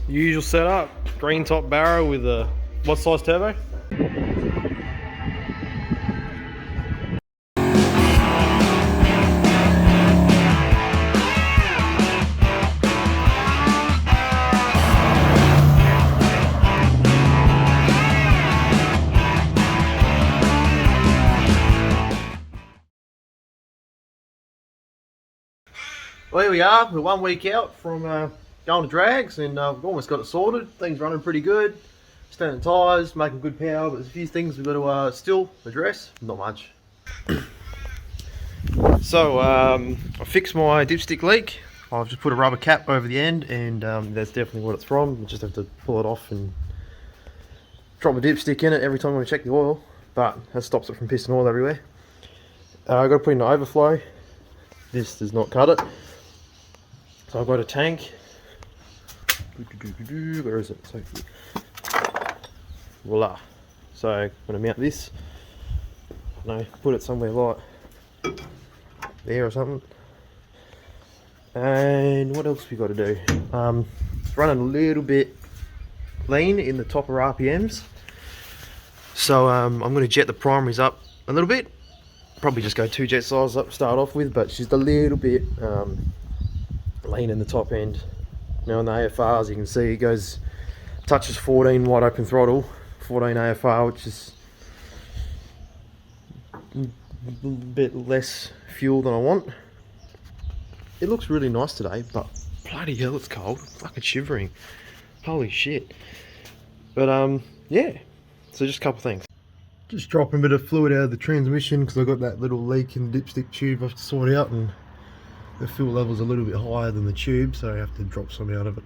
Usual setup, green top barrow with a, what size turbo? Well, here we are, we're 1 week out from going to drags, and we've almost got it sorted. Things running pretty good, standing tyres, making good power, but there's a few things we've got to still address. Not much. So I fixed my dipstick leak. I've just put a rubber cap over the end, and that's definitely what it's from. You just have to pull it off and drop my dipstick in it every time I check the oil, but that stops it from pissing oil everywhere. I've got to put in the overflow. This does not cut it. So I've got a tank. Where is it? So, voila. So I'm going to mount this. No, put it somewhere like there or something. And what else we got to do? It's running a little bit lean in the top of RPMs. So I'm going to jet the primaries up a little bit. Probably just go 2 jet sizes up to start off with, but just a little bit lean in the top end. Now on the AFR, as you can see, it goes, touches 14 wide open throttle, 14 AFR, which is a bit less fuel than I want. It looks really nice today, but bloody hell, it's cold. Fucking shivering. Holy shit. But yeah, so just a couple things. Just dropping a bit of fluid out of the transmission because I got that little leak in the dipstick tube I have to sort out, and the fuel level's a little bit higher than the tube, so I have to drop some out of it.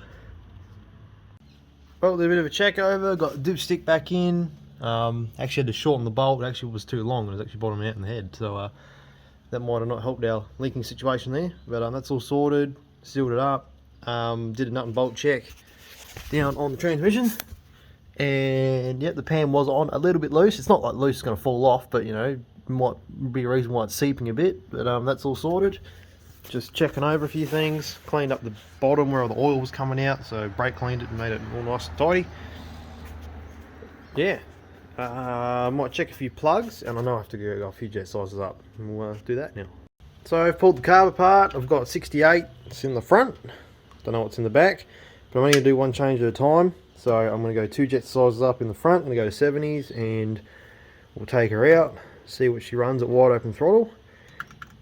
Well, a bit of a check over, got the dipstick back in. Actually had to shorten the bolt, it actually was too long, it was actually bottoming out in the head, so that might have not helped our leaking situation there, but that's all sorted, sealed it up, did a nut and bolt check down on the transmission, and yeah, the pan was on a little bit loose. It's not like loose, it's going to fall off, but you know, might be a reason why it's seeping a bit, but that's all sorted. Just checking over a few things, cleaned up the bottom where all the oil was coming out, so brake cleaned it and made it all nice and tidy. Yeah, I might check a few plugs, and I know I have to go a few jet sizes up, and we'll do that now. So I've pulled the carb apart. I've got 68, it's in the front, don't know what's in the back, but I'm only going to do one change at a time. So I'm going to go 2 jet sizes up in the front, I'm going to go to 70s, and we'll take her out, see what she runs at wide open throttle.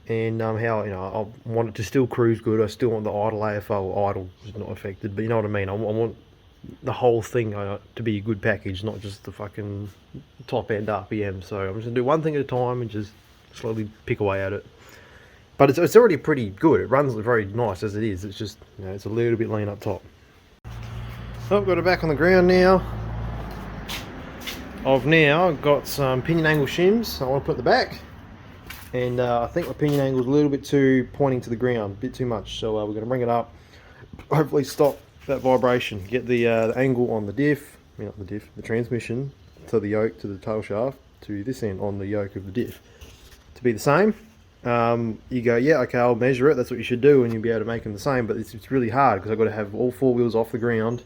And how, you know, I want it to still cruise good. I still want the idle AFO, idle is not affected, but you know what I mean. I want the whole thing to be a good package, not just the fucking top end RPM. So I'm just gonna do one thing at a time and just slowly pick away at it. But it's already pretty good. It runs very nice as it is. It's just, you know, it's a little bit lean up top. So I've got it back on the ground now. I've now got some pinion angle shims I want to put at the back. And I think my pinion angle is a little bit too pointing to the ground, a bit too much. So we're going to bring it up, hopefully stop that vibration, get the angle on the diff, I mean not the diff, the transmission, to the yoke, to the tail shaft, to this end on the yoke of the diff, to be the same. You go, yeah, okay, I'll measure it, that's what you should do, and you'll be able to make them the same, but it's really hard because I've got to have all 4 wheels off the ground,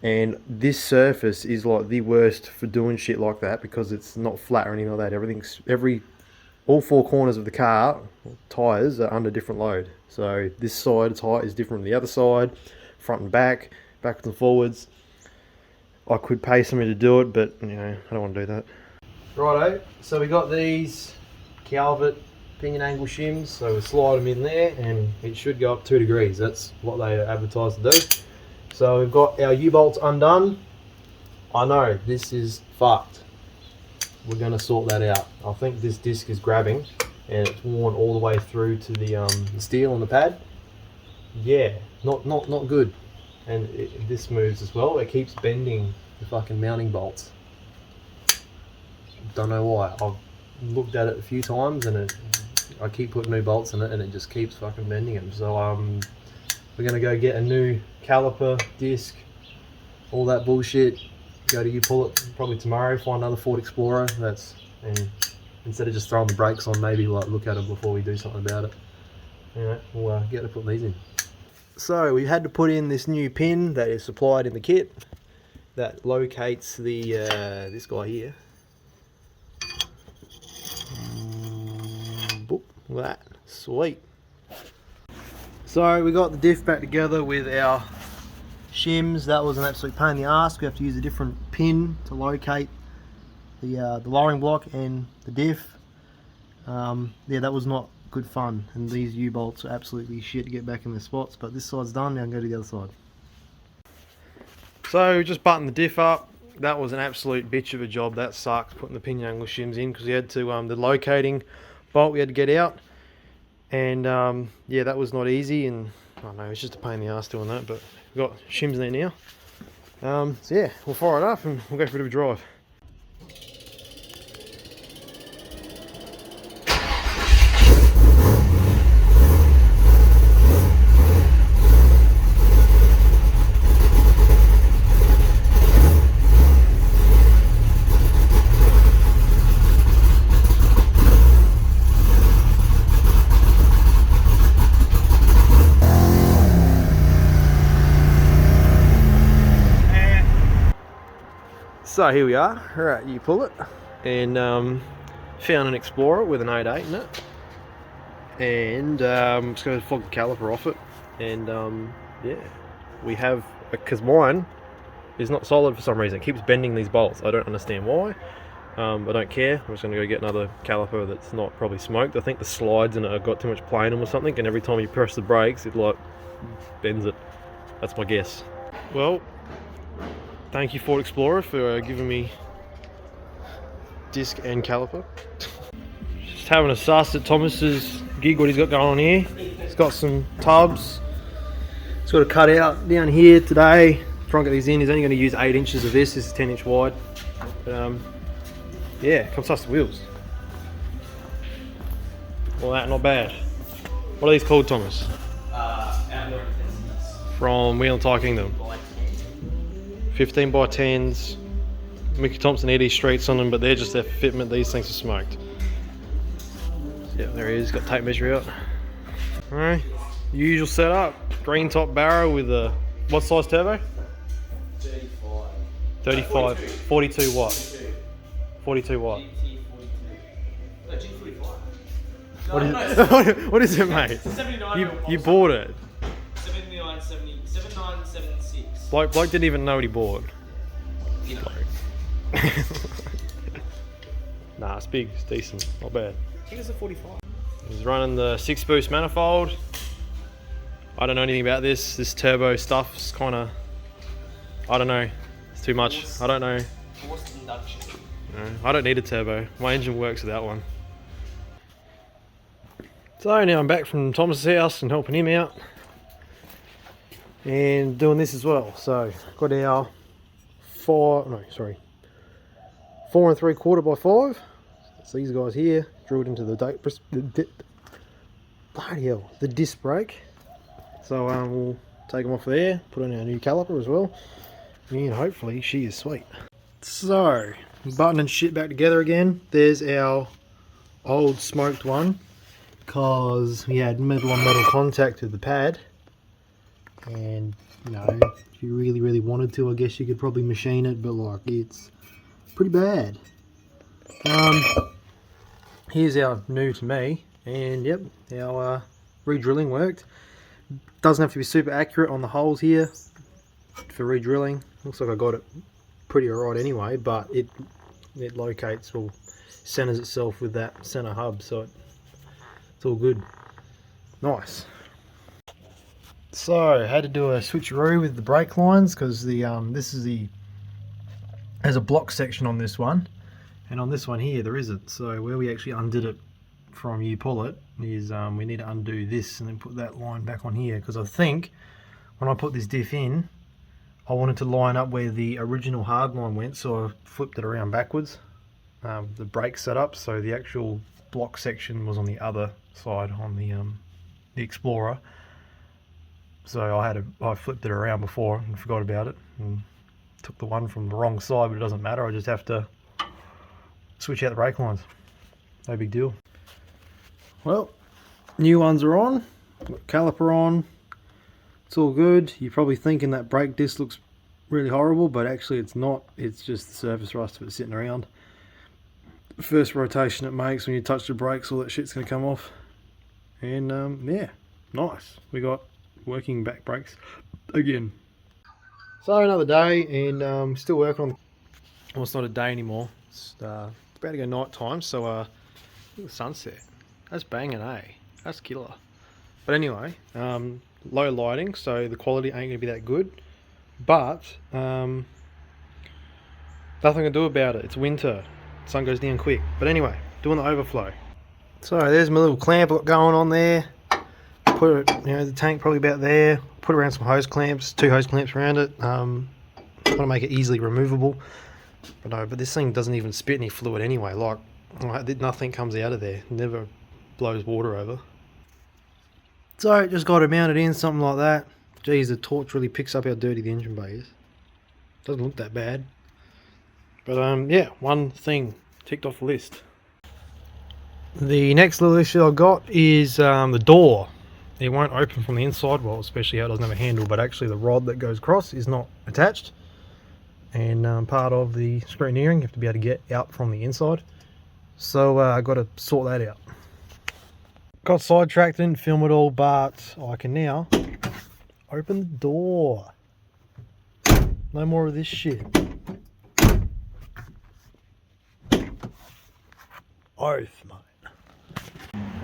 and this surface is like the worst for doing shit like that because it's not flat or anything like that. All 4 corners of the car, tyres, are under different load. So this side's height is different than the other side, front and back, backwards and forwards. I could pay somebody to do it, but you know, I don't want to do that. Righto, so we got these Calvert pinion angle shims, so we slide them in there and it should go up 2 degrees. That's what they advertise to do. So we've got our U-bolts undone. I know, this is fucked. We're going to sort that out. I think this disc is grabbing and it's worn all the way through to the steel on the pad. Yeah, not good. And this moves as well. It keeps bending the fucking mounting bolts. Don't know why. I've looked at it a few times and I keep putting new bolts in it and it just keeps fucking bending them. So we're going to go get a new caliper, disc, all that bullshit. Go to pull it probably tomorrow, find another Ford Explorer, and instead of just throwing the brakes on, maybe like look at it before we do something about it. Anyway, we'll get to put these in. So we had to put in this new pin that is supplied in the kit that locates the this guy here. Boop, look at that, sweet. So we got the diff back together with our shims. That was an absolute pain in the ass. We have to use a different pin to locate the lowering block and the diff. Yeah, that was not good fun, and these U-bolts are absolutely shit to get back in their spots, but this side's done. Now I'm going to go to the other side. So just button the diff up. That was an absolute bitch of a job. That sucked, putting the pinion angle shims in, because we had to the locating bolt we had to get out, and yeah, that was not easy, and I don't know, it's just a pain in the ass doing that, but we've got shims there now. So yeah, we'll fire it up and we'll go for a bit of a drive. So here we are. Alright, you pull it, and found an Explorer with an 8.8 in it, and just going to flog the caliper off it, and yeah, we have, because mine is not solid for some reason. It keeps bending these bolts. I don't understand why. I don't care. I'm just going to go get another caliper that's not probably smoked. I think the slides in it have got too much play in them or something, and every time you press the brakes it like bends it. That's my guess. Well, thank you Ford Explorer for giving me disc and caliper. Just having a suss at Thomas's gig, what he's got going on here. He's got some tubs. He's got a cut out down here today. Try and get these in. He's only going to use 8 inches of this. This is 10 inch wide. But yeah, come suss the wheels. Well, that not bad. What are these called, Thomas? Outdoor intensities. From Wheel and Tire Kingdom. 15 by 10s, Mickey Thompson Eddie streets on them, but they're just their fitment. These things are smoked. Yeah, there he is, got tape measure out. Alright, usual setup. Green top barrow with a, what size turbo? 35. 42 watt. 42 watt. What is it, mate? You bought it. 7976. Bloke didn't even know what he bought. Nah, it's big, it's decent, not bad. I think it's a 45. He's running the 6 boost manifold. I don't know anything about this turbo stuff. It's kind of, I don't know, it's too much. I don't know. Forced induction. No, I don't need a turbo. My engine works without one. So now I'm back from Thomas's house and helping him out, and doing this as well. So got our 4 and 3/4 by 5. So these guys here drilled into the disc brake. So we'll take them off there, put on our new caliper as well, and hopefully she is sweet. So buttoning shit back together again. There's our old smoked one, because we had metal on metal contact with the pad, and you know, if you really wanted to, I guess you could probably machine it, but like, it's pretty bad. Here's our new to me, and yep, our re-drilling worked. Doesn't have to be super accurate on the holes here for re-drilling. Looks like I got it pretty alright anyway, but it locates or centers itself with that center hub, so it's all good. Nice. So I had to do a switcheroo with the brake lines, because the there's a block section on this one, and on this one here there isn't. So where we actually undid it from you pull it is we need to undo this and then put that line back on here, because I think when I put this diff in I wanted to line up where the original hard line went, so I flipped it around backwards, the brake setup, so the actual block section was on the other side on the Explorer. So I flipped it around before and forgot about it and took the one from the wrong side, but it doesn't matter. I just have to switch out the brake lines. No big deal. Well, new ones are on. Got caliper on. It's all good. You're probably thinking that brake disc looks really horrible, but actually it's not. It's just the surface rust of it sitting around. First rotation it makes when you touch the brakes, all that shit's going to come off. And yeah, nice. We got working back brakes again. So another day, and still working on. Well, it's not a day anymore. It's about to go night time. So look at the sunset. That's banging, eh? That's killer. But anyway, low lighting, so the quality ain't gonna be that good. But nothing to do about it. It's winter. Sun goes down quick. But anyway, doing the overflow. So there's my little clamp I've got going on there. Put it, the tank probably about there. Put around some hose clamps, 2 hose clamps around it. Want to make it easily removable. But no, but this thing doesn't even spit any fluid anyway. Like nothing comes out of there. It never blows water over. So just got to mount it in, something like that. Geez, the torch really picks up how dirty the engine bay is. Doesn't look that bad. But yeah, one thing ticked off the list. The next little issue I got is the door. It won't open from the inside, well, especially how it doesn't have a handle, but actually the rod that goes across is not attached. And part of the scrutineering, you have to be able to get out from the inside. So I got to sort that out. Got sidetracked, didn't film it all, but I can now open the door. No more of this shit. Oath, mate.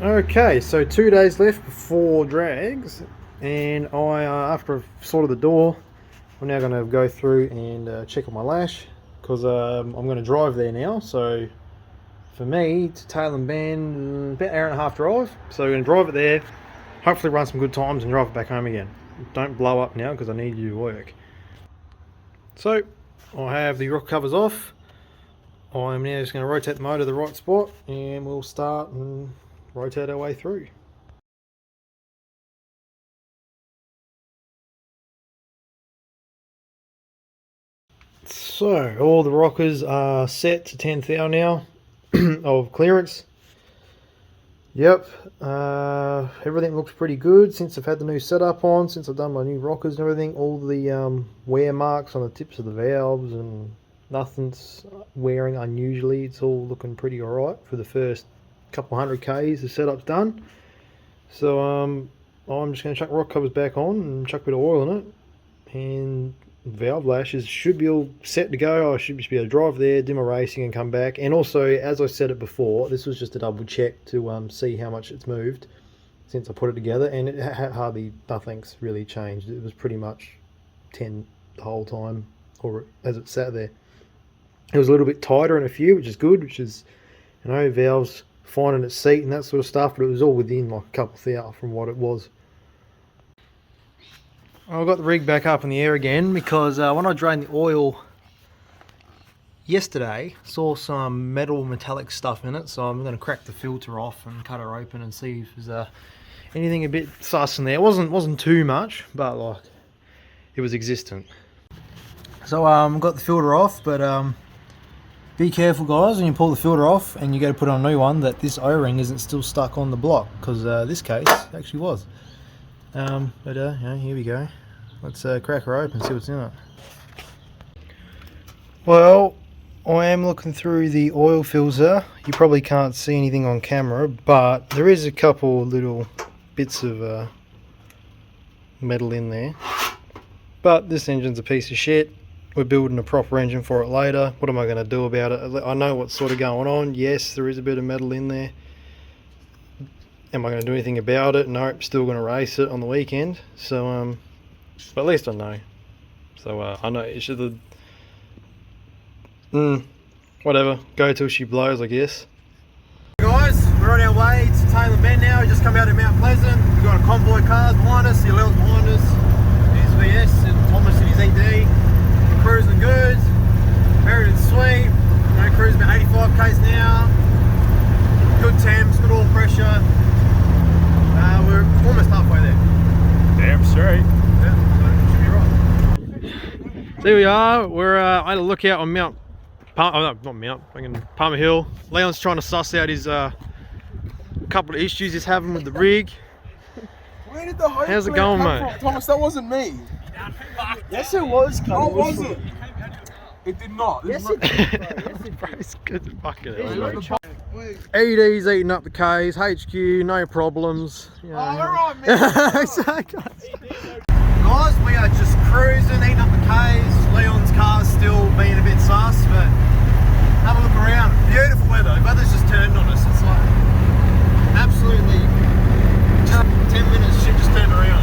Okay, so 2 days left before drags, and I, after I've sorted the door, I'm now going to go through and check on my lash, because I'm going to drive there now. So for me to Tail and Bend, about an hour and a half drive. So we're going to drive it there, hopefully run some good times and drive it back home again. Don't blow up now because I need you to work. So I have the rock covers off. I'm now just going to rotate the motor to the right spot, and we'll start and rotate our way through. So all the rockers are set to 10 thou now of clearance. Yep, everything looks pretty good since I've had the new setup on, since I've done my new rockers and everything. All the wear marks on the tips of the valves, and nothing's wearing unusually. It's all looking pretty alright for the first couple 100 Ks the setup's done. So I'm just going to chuck rock covers back on and chuck a bit of oil in it, and valve lashes should be all set to go. I should just be able to drive there, do my racing and come back. And also, as I said it before, this was just a double check to see how much it's moved since I put it together, and it hardly, nothing's really changed. It was pretty much 10 the whole time, or as it sat there. It was a little bit tighter in a few, which is good, which is, valves finding its seat and that sort of stuff, but it was all within like a couple thou from what it was. I've got the rig back up in the air again because when I drained the oil yesterday, saw some metallic stuff in it, so I'm going to crack the filter off and cut her open and see if there's anything a bit sus in there. It wasn't too much, but like it was existent. So got the filter off, but be careful guys when you pull the filter off and you go to put on a new one, that this O-ring isn't still stuck on the block, because this case actually was. Here we go. Let's crack her open and see what's in it. Well, I am looking through the oil filter. You probably can't see anything on camera, but there is a couple little bits of metal in there. But this engine's a piece of shit. We're building a proper engine for it later. What am I going to do about it? I know what's sort of going on. Yes, there is a bit of metal in there. Am I going to do anything about it? Nope, still going to race it on the weekend. So, but at least I know. So, I know it should have... whatever, go till she blows, I guess. Guys, we're on our way to Tail and Bend now. We just come out of Mount Pleasant. We've got a convoy of cars behind us. The L's behind us. There's VS and Thomas in his ED. We're cruising good. Very sweet. We're cruising about 85 k's an hour. Good temps, good oil pressure. We're almost halfway there. Damn straight. Yeah, so it should be right. So here we are. We're on a lookout on Mount Palmer Hill. Leon's trying to suss out his couple of issues he's having with the rig. Where did the hose How's it clamp going, come mate? from? Thomas, that wasn't me. Yes, it was. Oh, was it? It did not. Yes, It it did. Bro, it's good fucking did hell, not. mate. ED's eating up the K's, HQ, no problems. You know. Alright, man. Guys, we are just cruising, eating up the K's. Leon's car's still being a bit sus, but have a look around. Beautiful weather. The weather's just turned on us. It's like absolutely just 10 minutes, shit just turned around.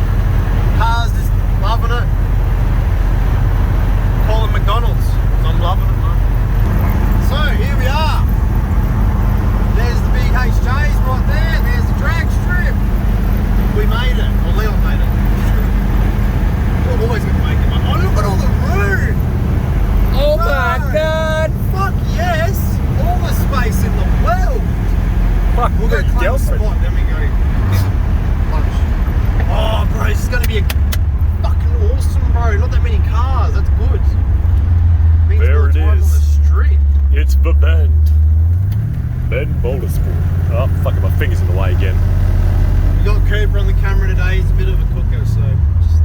Car's just loving it. Calling McDonald's. I'm loving it, man. So here we are. There's the big HJs right there. There's the drag strip. We made it. Well, Leon made it. We're always going to make it, man. Oh, look at all the room. Oh No. my god! Fuck yes. All the space in the world. Fuck, We'll go claim the spot, then we go lunch. Oh, bro, this is going to be a fucking awesome, bro. Not that many cars. That's good. Means There more it time is. On the street. It's the Bend. Bend Boulder School. Oh, fucking my fingers in the way again. We got Cooper on the camera today. He's a bit of a cooker, so.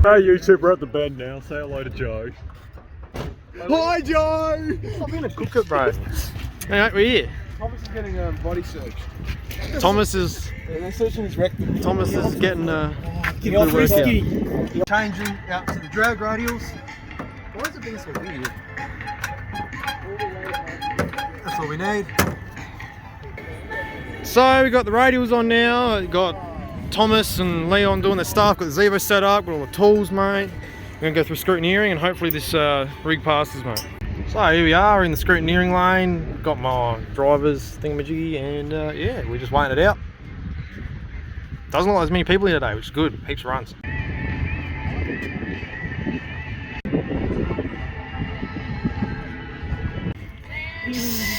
Hey YouTube, we're at the Bend now. Say hello to Joe. Hi Joe! Stop being a cooker, bro. Alright, we're here. Thomas is getting body searched. Thomas is They're searching his rectum. getting Get off good risky. changing out to the drag radials. Why is it being so weird? That's all we need. So we got the radials on now. We got Thomas and Leon doing their stuff. Got the Zevo set up. Got all the tools, mate. We're gonna go through scrutineering and hopefully this rig passes, mate. So here we are in the scrutineering lane. Got my driver's thingamajiggy and yeah, we're just waiting it out. Doesn't look like as many people here today, which is good. Heaps of runs.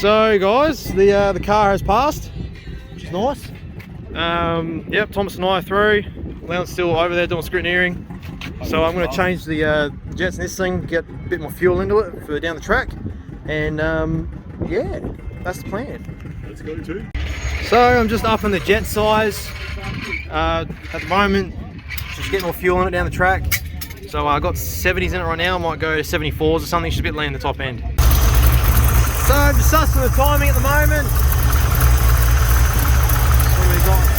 So guys, the car has passed, which is nice. Yep, Thomas and I are through. Leon's still over there doing scrutineering. So I'm going to change the jets in this thing, get a bit more fuel into it for down the track, and yeah, that's the plan. Let's go too. So I'm just upping the jet size at the moment, just getting more fuel in it down the track. So I got 70s in it right now. I might go to 74s or something. She's a bit lean in the top end. So I'm just sussing the timing at the moment. What do we got?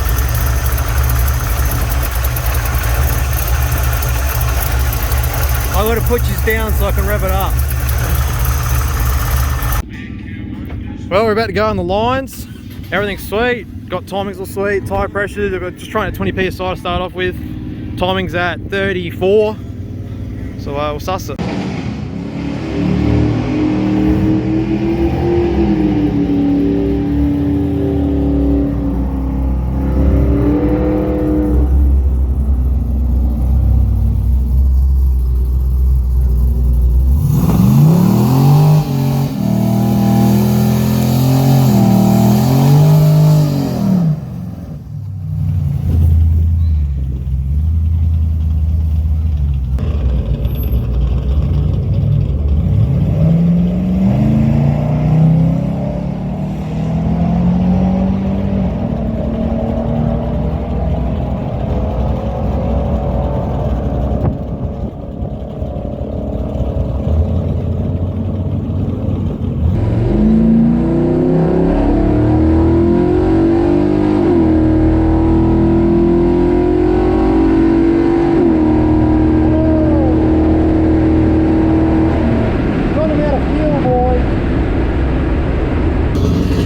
I got to put you down so I can rev it up. Well, we're about to go on the lines. Everything's sweet. Got timings all sweet. Tire pressure. We're just trying at 20 psi to start off with. Timing's at 34. So we'll suss it.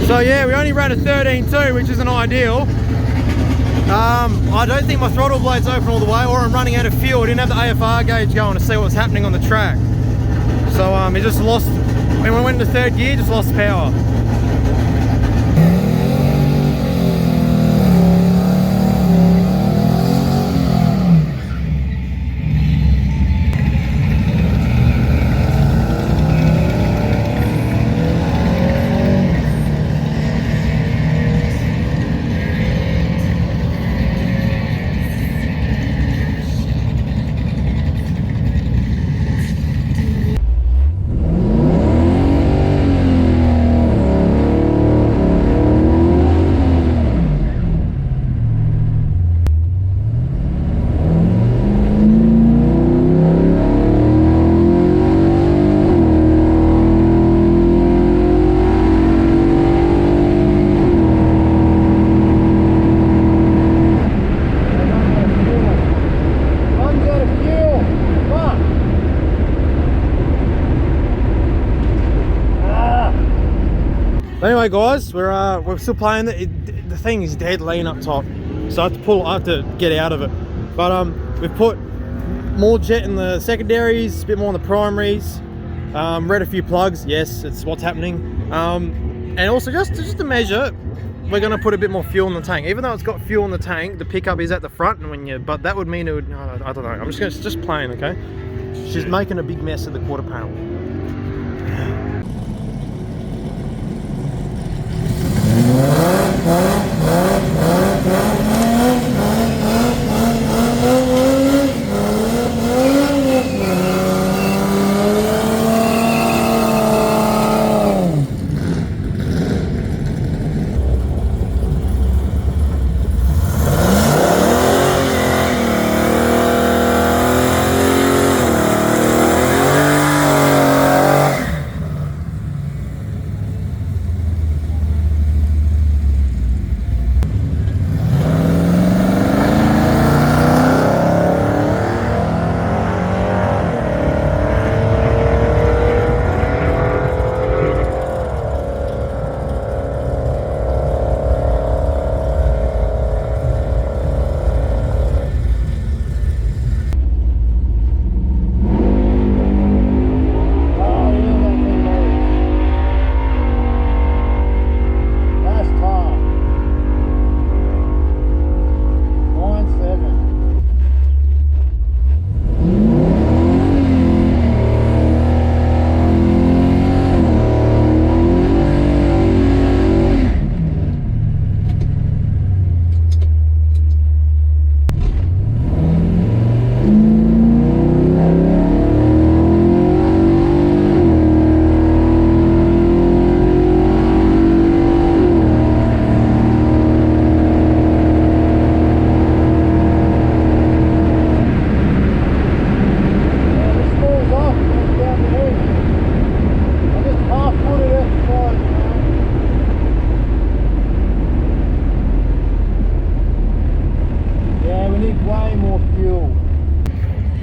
So yeah, we only ran a 13.2, which isn't ideal. I don't think my throttle blade's open all the way, or I'm running out of fuel. I didn't have the AFR gauge going to see what was happening on the track. So it just lost, when we went into third gear, just lost power. Anyway, guys, we're still playing it. The thing is dead lean up top, so I have to get out of it. But we've put more jet in the secondaries, a bit more in the primaries. Read a few plugs. Yes, it's what's happening. And also just to measure, we're going to put a bit more fuel in the tank. Even though it's got fuel in the tank, the pickup is at the front, and but that would mean it would. I don't know. I'm just playing. Okay. She's making a big mess of the quarter panel.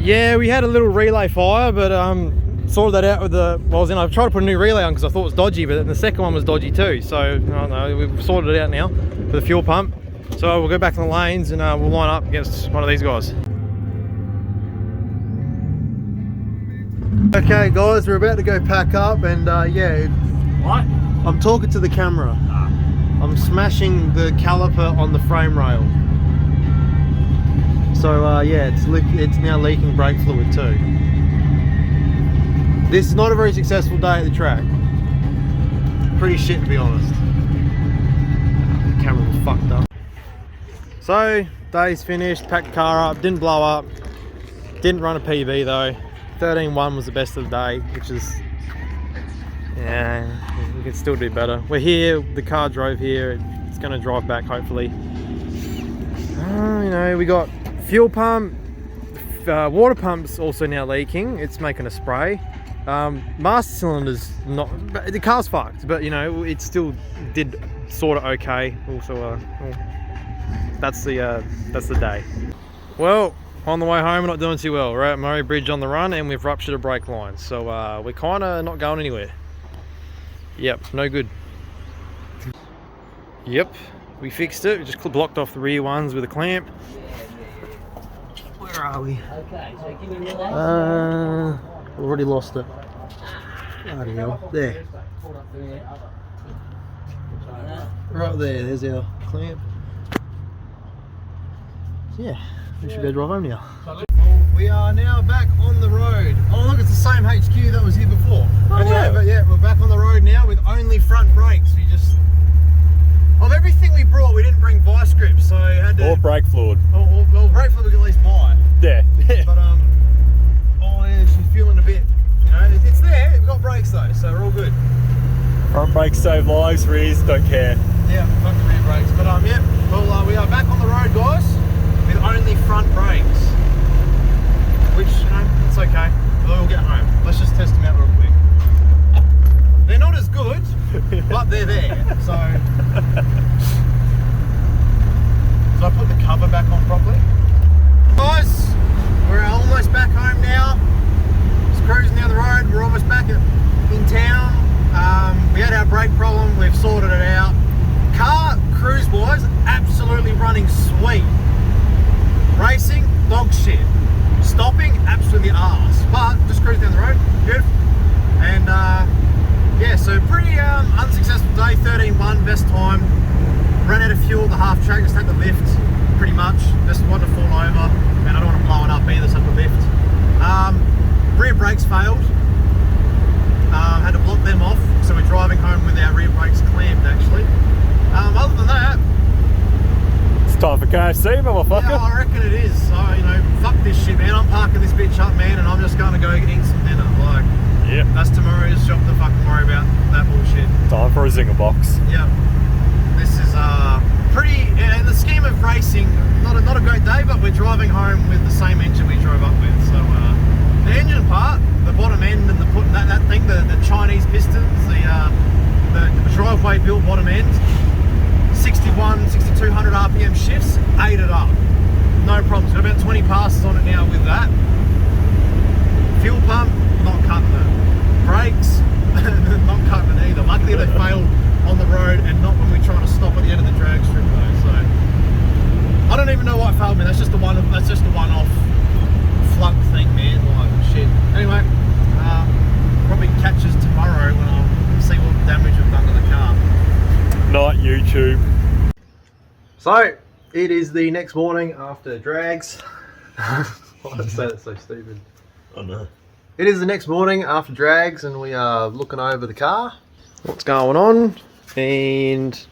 Yeah, we had a little relay fire, but sorted that out with the. Well, I tried to put a new relay on because I thought it was dodgy, but then the second one was dodgy too. So I don't know. We've sorted it out now for the fuel pump. So we'll go back to the lanes and we'll line up against one of these guys. Okay, guys, we're about to go pack up, and yeah. What? I'm talking to the camera. I'm smashing the caliper on the frame rail. So yeah, it's now leaking brake fluid too. This is not a very successful day at the track. Pretty shit, to be honest. The camera was fucked up. So day's finished. Packed the car up. Didn't blow up. Didn't run a PB though. 13.1 was the best of the day, which is, yeah, we can still do better. We're here. The car drove here. It's going to drive back hopefully. You know, we got fuel pump, water pump's also now leaking. It's making a spray. Master cylinder's not, the car's fucked, but you know, it still did sort of okay. Also, well, that's the day. Well, on the way home, we're not doing too well. We're at Murray Bridge on the run, and we've ruptured a brake line, so we're kind of not going anywhere. Yep, no good. Yep, we fixed it. We just blocked off the rear ones with a clamp. Where are we? Okay, so give me your We've already lost it. Bloody hell. There. Right there, there's our clamp. Yeah, we should be able to drive home now. We are now back on the road. Oh look, it's the same HQ that was here before. Oh, anyway, yeah. but yeah, we're back on the road now with only front brakes. We just, of everything we brought, we didn't bring vice grips, so I had to. Or brake fluid. Well, brake fluid we could at least buy. Yeah. But oh yeah, she's feeling a bit. You know, it's there. We've got brakes though, so we're all good. Front brakes save lives, rears don't care. Yeah, fuck the rear brakes. But yeah, well, we are back on the road, guys, with only front brakes, which, you know, it's okay. We'll get home. Let's just test them out real quick. They're not as good, but they're there. So I put the cover back on properly? Guys, we're almost back home now. Just cruising down the road. We're almost back in town. We had our brake problem. we've sorted it out. Car, cruise-wise, absolutely running sweet. Racing, dog shit. Stopping, absolutely arse. But just cruise down the road, good. And yeah, so pretty unsuccessful day. 13.1 best time. Ran out of fuel at the half track, just had the lift, pretty much. Just wanted to fall over, and I don't want to blow it up either, so I had to lift. Rear brakes failed. Had to block them off, so we're driving home with our rear brakes clamped actually. Other than that, It's time for KFC, motherfucker. yeah, I reckon it is. So, you know, fuck this shit, man. I'm parking this bitch up, man, and I'm just going to go eat some dinner. Like, Yep. that's tomorrow's shop to fucking worry about that bullshit. Time for a zinger box. Yeah. This is pretty, in the scheme of racing, not a great day, but we're driving home with the same engine we drove up with. So the engine part, the bottom end and that thing, the Chinese pistons, the driveway built bottom end, 6,200 RPM shifts, ate it up. No problems. Got about 20 passes on it now with that. Fuel pump, not cutting it. Brakes, not cutting it either. Luckily they failed on the road and not when we're trying to stop at the end of the drag strip though. So I don't even know what failed me. That's just a one-off flunk thing, man. Like shit. Anyway, probably catch us tomorrow when I'll see what damage we've done to the car. Not YouTube. So it is the next morning after drags. Why did I say that so stupid? I know. It is the next morning after drags and we are looking over the car. What's going on? And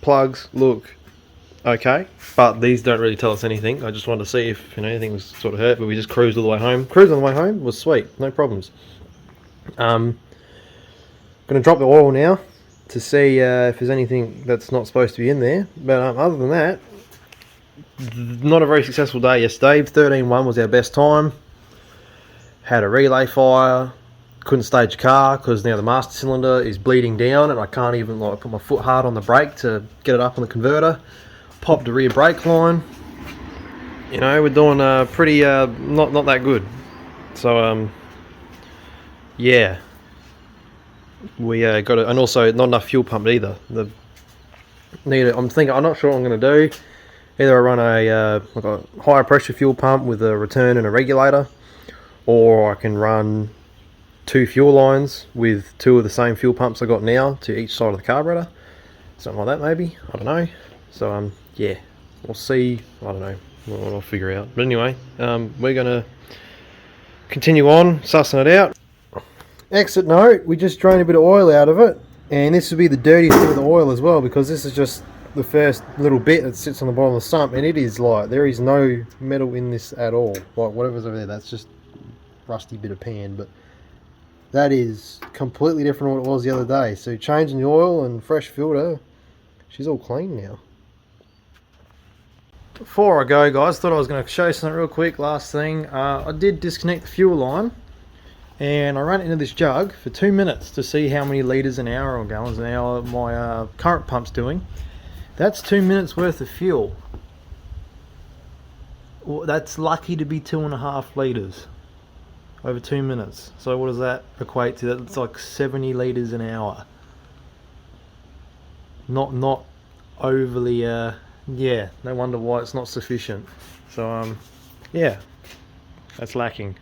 plugs look okay, but these don't really tell us anything. I just wanted to see if anything was sort of hurt, but we just cruised all the way home. Cruise on the way home was sweet, no problems. Gonna drop the oil now to see if there's anything that's not supposed to be in there. But other than that, not a very successful day yesterday. 13.1 was our best time. Had a relay fire. Couldn't stage the car because now the master cylinder is bleeding down and I can't even like put my foot hard on the brake to get it up on the converter. Popped the rear brake line. You know, we're doing pretty not that good. So yeah, we got it, and also not enough fuel pumped either. I'm not sure what I'm going to do. Either I run like a higher pressure fuel pump with a return and a regulator, or I can run 2 fuel lines with 2 of the same fuel pumps I got now to each side of the carburetor. Something like that maybe, I don't know. So yeah, we'll see. I don't know, I'll figure out. But anyway, we're gonna continue on sussing it out. Exit note, we just drained a bit of oil out of it, and this will be the dirtiest bit of the oil as well, because this is just the first little bit that sits on the bottom of the sump, and it is like, there is no metal in this at all. Like whatever's over there, that's just rusty bit of pan, but that is completely different to what it was the other day. So changing the oil and fresh filter, she's all clean now. Before I go guys, thought I was going to show you something real quick. Last thing, I did disconnect the fuel line and I ran it into this jug for 2 minutes to see how many litres an hour or gallons an hour my current pump's doing. That's 2 minutes worth of fuel. Well, that's lucky to be 2.5 litres over 2 minutes. So what does that equate to? That's like 70 litres an hour. Not overly yeah, no wonder why it's not sufficient. So yeah, that's lacking.